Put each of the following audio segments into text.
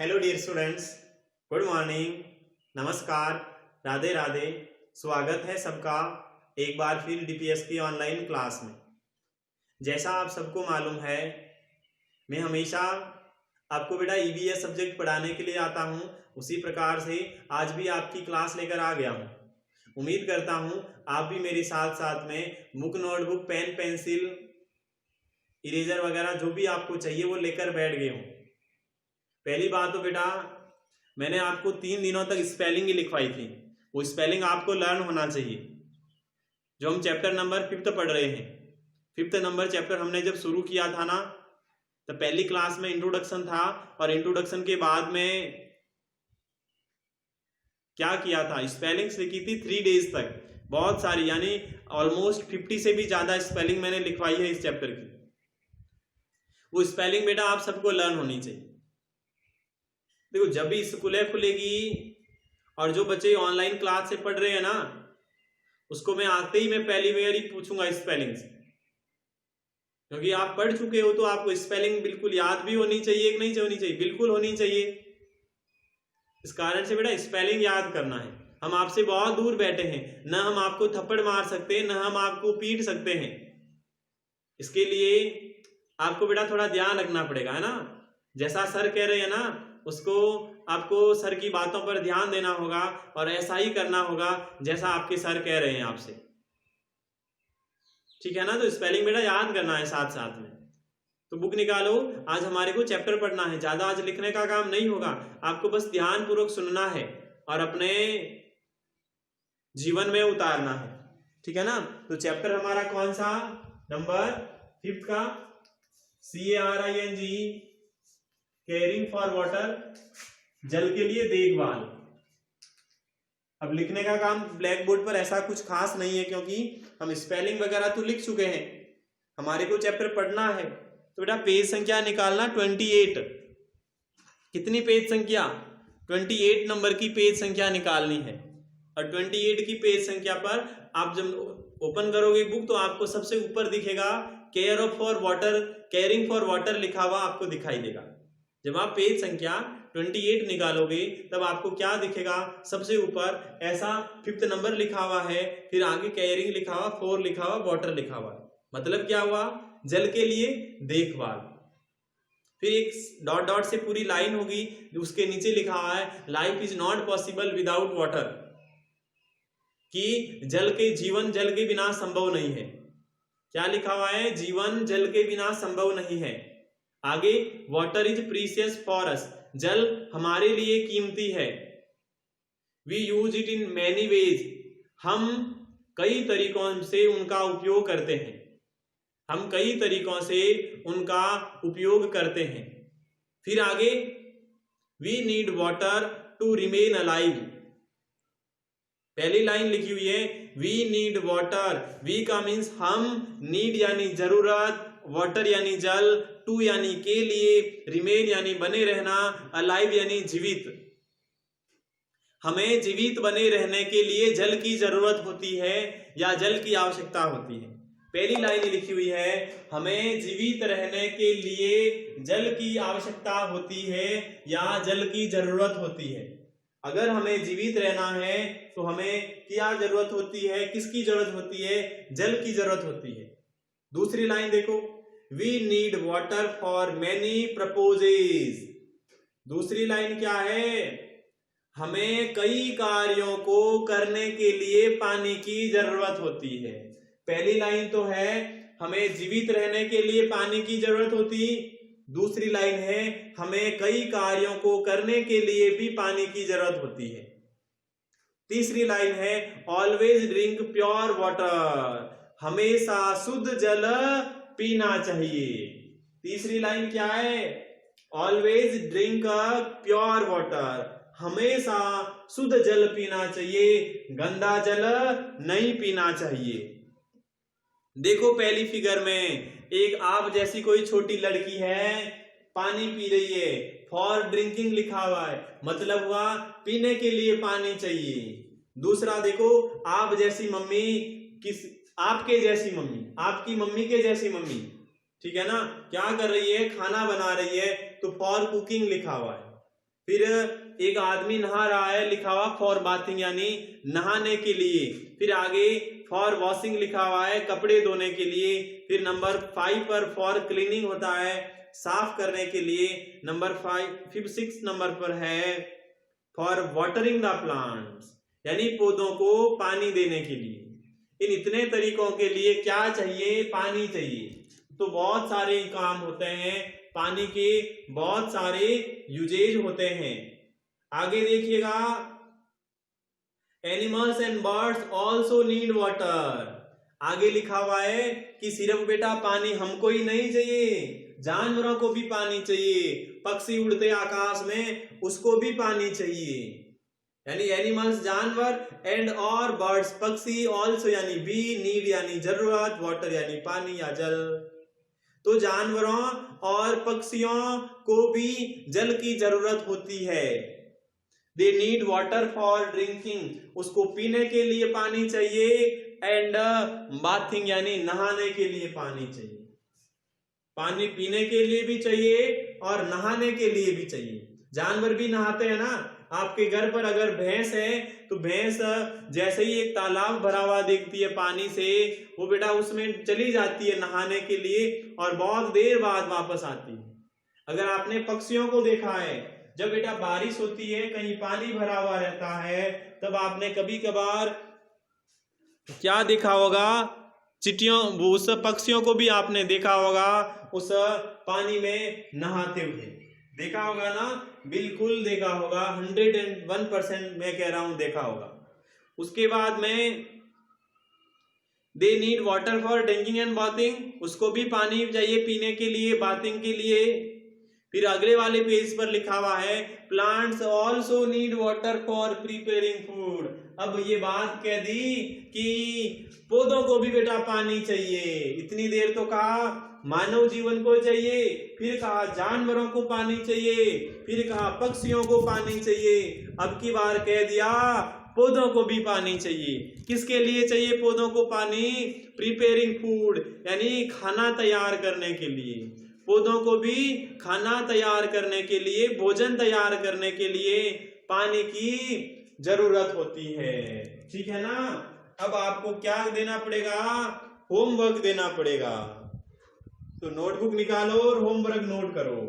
Hello dear students, good morning, नमस्कार, राधे राधे। स्वागत है सबका एक बार फिर डीपीएस की ऑनलाइन क्लास में। जैसा आप सबको मालूम है, मैं हमेशा आपको बेटा ईवीएस सब्जेक्ट पढ़ाने के लिए आता हूं। उसी प्रकार से आज भी आपकी क्लास लेकर आ गया हूं। उम्मीद करता हूं आप भी मेरे साथ साथ में book, notebook, pen, pencil, eraser वगैरह जो भी आपको चाहिए वो लेकर बैठ गए हों। पहली बात तो बेटा, मैंने आपको 3 दिनों तक स्पेलिंग ही लिखवाई थी। वो स्पेलिंग आपको लर्न होना चाहिए। जो हम चैप्टर नंबर 5 पढ़ रहे हैं, 5 नंबर चैप्टर हमने जब शुरू किया था ना, तो पहली क्लास में इंट्रोडक्शन था और इंट्रोडक्शन के बाद में क्या किया था, स्पेलिंग्स लिखी थी 3 डेज तक, बहुत सारी, यानी ऑलमोस्ट 50 से भी ज्यादा स्पेलिंग मैंने लिखवाई है इस चैप्टर की। वो स्पेलिंग बेटा आप सबको लर्न होनी चाहिए। देखो, जब भी स्कूलें खुलेगी और जो बच्चे ऑनलाइन क्लास से पढ़ रहे हैं ना, उसको मैं आते ही मैं पहली बार ही पूछूंगा स्पेलिंग से, क्योंकि आप पढ़ चुके हो तो आपको स्पेलिंग बिल्कुल याद भी होनी चाहिए कि नहीं होनी चाहिए, बिल्कुल होनी चाहिए। इस कारण से बेटा स्पेलिंग याद करना है। हम आपसे बहुत दूर बैठे हैं, न हम आपको थप्पड़ मार सकते हैं, न हम आपको पीट सकते हैं। इसके लिए आपको बेटा थोड़ा ध्यान रखना पड़ेगा, है ना। जैसा सर कह रहे हैं ना, उसको आपको सर की बातों पर ध्यान देना होगा और ऐसा ही करना होगा जैसा आपके सर कह रहे हैं आपसे, ठीक है ना। तो स्पेलिंग बेटा याद करना है साथ साथ में। तो बुक निकालो, आज हमारे को चैप्टर पढ़ना है। ज्यादा आज लिखने का काम नहीं होगा, आपको बस ध्यान पूर्वक सुनना है और अपने जीवन में उतारना है, ठीक है ना। तो चैप्टर हमारा कौन सा, नंबर 5 का, CARING, केयरिंग फॉर वाटर, जल के लिए देखभाल। अब लिखने का काम ब्लैक बोर्ड पर ऐसा कुछ खास नहीं है, क्योंकि हम स्पेलिंग वगैरह तो लिख चुके हैं, हमारे को चैप्टर पढ़ना है। तो बेटा पेज संख्या निकालना 28। कितनी पेज संख्या, 28 नंबर की पेज संख्या निकालनी है। और 28 की पेज संख्या पर आप जब ओपन करोगे बुक तो आपको सबसे ऊपर दिखेगा केयरिंग फॉर वाटर लिखा हुआ आपको दिखाई देगा। जब आप पेज संख्या 28 निकालोगे तब आपको क्या दिखेगा, सबसे ऊपर ऐसा 5th नंबर लिखा हुआ है, फिर आगे केयरिंग लिखा हुआ, 4 लिखा हुआ, वाटर लिखा हुआ। मतलब क्या हुआ, जल के लिए देखभाल। फिर एक डॉट डॉट से पूरी लाइन होगी, उसके नीचे लिखा हुआ है life is not possible without water, कि जीवन जल के बिना संभव नहीं है। क्या लिखा हुआ है, जीवन जल के बिना संभव नहीं है। आगे water is precious for us, जल हमारे लिए कीमती है। We use it in many ways, हम कई तरीकों से उनका उपयोग करते हैं, हम कई तरीकों से उनका उपयोग करते हैं। फिर आगे we need water to remain alive. पहली लाइन लिखी हुई है वी नीड वाटर, वी का मीन्स हम, नीड यानी जरूरत, वाटर यानी जल, टू यानी के लिए, रिमेन यानी बने रहना, अलाइव यानी जीवित। हमें जीवित बने रहने के लिए जल की जरूरत होती है या जल की आवश्यकता होती है। पहली लाइन लिखी हुई है हमें जीवित रहने के लिए जल की आवश्यकता होती है या जल की जरूरत होती है। अगर हमें जीवित रहना है तो हमें क्या जरूरत होती है, किसकी जरूरत होती है, जल की जरूरत होती है। दूसरी लाइन देखो, we need water for many purposes. दूसरी लाइन क्या है, हमें कई कार्यों को करने के लिए पानी की जरूरत होती है। पहली लाइन तो है हमें जीवित रहने के लिए पानी की जरूरत होती, दूसरी लाइन है हमें कई कार्यों को करने के लिए भी पानी की जरूरत होती है। तीसरी लाइन है ऑलवेज ड्रिंक प्योर वाटर, हमेशा शुद्ध जल पीना चाहिए। तीसरी लाइन क्या है, ऑलवेज ड्रिंक प्योर वाटर, हमेशा शुद्ध जल पीना चाहिए, गंदा जल नहीं पीना चाहिए। देखो पहली फिगर में एक आप जैसी कोई छोटी लड़की है, पानी पी रही है, फॉर ड्रिंकिंग लिखा हुआ है, मतलब हुआ पीने के लिए पानी चाहिए। दूसरा देखो आप जैसी मम्मी, आपके जैसी मम्मी, आपकी मम्मी के जैसी मम्मी, ठीक है ना, क्या कर रही है, खाना बना रही है, तो फॉर कुकिंग लिखा हुआ है। फिर एक आदमी नहा रहा है, लिखा हुआ फॉर बाथिंग यानी नहाने के लिए। फिर आगे फॉर वॉशिंग लिखा हुआ है, कपड़े धोने के लिए। फिर नंबर 5 पर फॉर क्लीनिंग होता है, साफ करने के लिए। नंबर 6 नंबर पर है फॉर वाटरिंग द प्लांट्स यानी पौधों को पानी देने के लिए। इन इतने तरीकों के लिए क्या चाहिए? पानी चाहिए। तो बहुत सारे काम होते हैं, पानी के बहुत सारे यूजेज होते हैं। आगे देखिएगा, animals and birds also need water. आगे लिखा हुआ है कि सिर्फ बेटा पानी हमको ही नहीं चाहिए, जानवरों को भी पानी चाहिए। पक्षी उड़ते आकाश में, उसको भी पानी चाहिए। यानी एनिमल्स जानवर, एंड और बर्ड्स पक्षी, ऑल्सो यानी भी, नीड यानी जरूरत, वाटर यानी पानी या जल। तो जानवरों और पक्षियों को भी जल की जरूरत होती है। They need water for drinking, उसको पीने के लिए पानी चाहिए। एंड बाथिंग यानी नहाने के लिए पानी चाहिए। पानी पीने के लिए भी चाहिए और नहाने के लिए भी चाहिए। जानवर भी नहाते हैं ना। आपके घर पर अगर भैंस है तो भैंस जैसे ही एक तालाब भरा हुआ देखती है पानी से, वो बेटा उसमें चली जाती है नहाने के लिए और बहुत देर बाद वापस आती है। अगर आपने पक्षियों को देखा है, जब बेटा बारिश होती है, कहीं पानी भरा हुआ रहता है, तब आपने कभी कभार क्या देखा होगा? चिटियों, उस पक्षियों को भी आपने देखा होगा उस पानी में नहाते हुए। देखा होगा ना? बिल्कुल देखा होगा, 101% मैं कह रहा हूं देखा होगा। उसके बाद में they need water for drinking and bathing, उसको भी पानी चाहिए पीने के लिए, बाथिंग के लिए। फिर अगले वाले पेज पर लिखा हुआ है plants also need water for preparing food. अब ये बात कह दी कि पौधों को भी बेटा पानी चाहिए। इतनी देर तो कहा मानव जीवन को चाहिए, फिर कहा जानवरों को पानी चाहिए, फिर कहा पक्षियों को पानी चाहिए, अब की बार कह दिया पौधों को भी पानी चाहिए। किसके लिए चाहिए पौधों को पानी? प्रिपेयरिंग फूड यानी खाना तैयार करने के लिए। पौधों को भी खाना तैयार करने के लिए, भोजन तैयार करने के लिए पानी की जरूरत होती है। ठीक है ना? अब आपको क्या देना पड़ेगा? होमवर्क देना पड़ेगा। तो नोटबुक निकालो और होमवर्क नोट करो।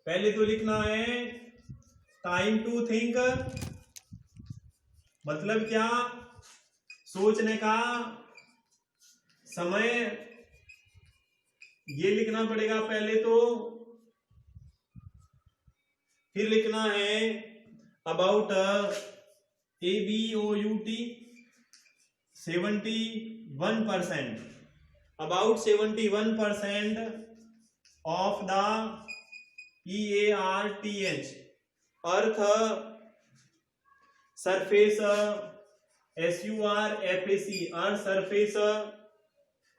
पहले तो लिखना है टाइम टू थिंक, मतलब क्या? सोचने का समय, ये लिखना पड़ेगा पहले तो। फिर लिखना है about ABOUT 71%, about 71% of the EARTH earth surface, SURFAC earth surface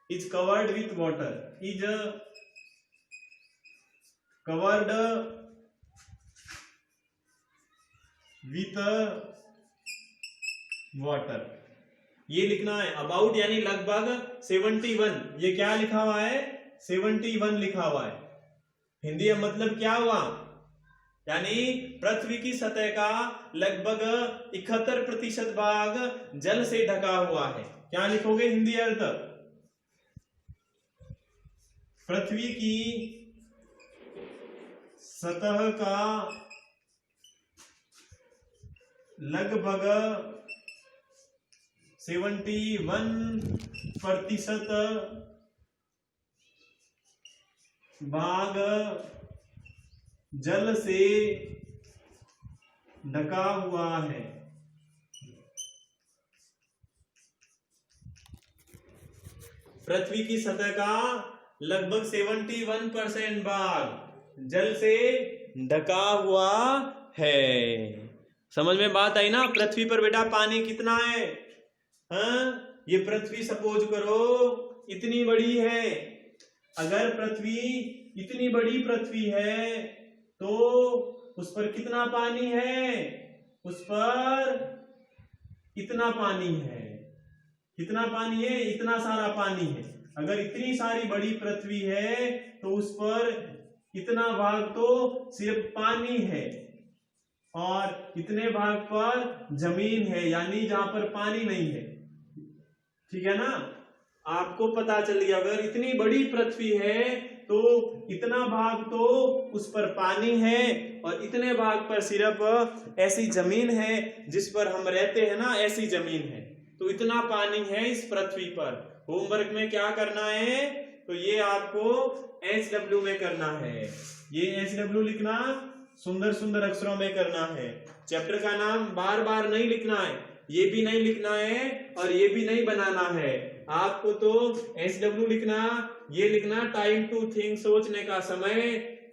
is covered with water, is covered with water। ये लिखना है अबाउट यानी लगभग 71। ये क्या लिखा हुआ है? 71 लिखा हुआ है। हिंदी में मतलब क्या हुआ? यानी पृथ्वी की सतह का लगभग 71% भाग जल से ढका हुआ है। क्या लिखोगे हिंदी अर्थ? पृथ्वी की सतह का लगभग 71% भाग जल से ढका हुआ है। पृथ्वी की सतह का लगभग 71% भाग जल से ढका हुआ है। समझ में बात आई ना? पृथ्वी पर बेटा पानी कितना है? हाँ, ये पृथ्वी सपोज करो इतनी बड़ी है। अगर पृथ्वी इतनी बड़ी पृथ्वी है तो उस पर कितना पानी है? उस पर इतना पानी है। कितना पानी है? इतना सारा पानी है। अगर इतनी सारी बड़ी पृथ्वी है तो उस पर इतना भाग तो सिर्फ पानी है और इतने भाग पर जमीन है, यानी जहां पर पानी नहीं है। ठीक है ना, आपको पता चल गया अगर इतनी बड़ी पृथ्वी है तो इतना भाग तो उस पर पानी है और इतने भाग पर सिर्फ ऐसी जमीन है जिस पर हम रहते हैं ना, ऐसी जमीन है। तो इतना पानी है इस पृथ्वी पर। होमवर्क में क्या करना है, तो ये आपको HW में करना है। ये HW लिखना सुंदर सुंदर अक्षरों में करना है। चैप्टर का नाम बार बार नहीं लिखना है, ये भी नहीं लिखना है और ये भी नहीं बनाना है। आपको तो HW लिखना, ये लिखना टाइम टू थिंक, सोचने का समय,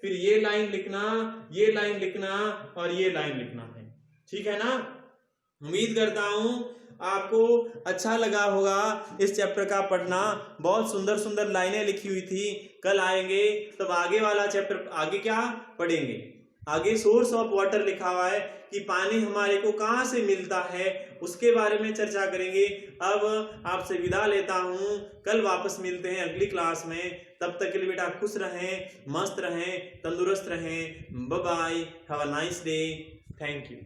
फिर ये लाइन लिखना, ये लाइन लिखना और ये लाइन लिखना है। ठीक है ना, उम्मीद करता हूं आपको अच्छा लगा होगा इस चैप्टर का पढ़ना। बहुत सुंदर सुंदर लाइनें लिखी हुई थी। कल आएंगे तब आगे वाला चैप्टर, आगे क्या पढ़ेंगे, आगे सोर्स ऑफ वाटर लिखा हुआ है कि पानी हमारे को कहां से मिलता है, उसके बारे में चर्चा करेंगे। अब आपसे विदा लेता हूं, कल वापस मिलते हैं अगली क्लास में। तब तक के लिए बेटा खुश रहें, मस्त रहें, तंदुरुस्त रहें। Bye bye, have a nice day, thank you.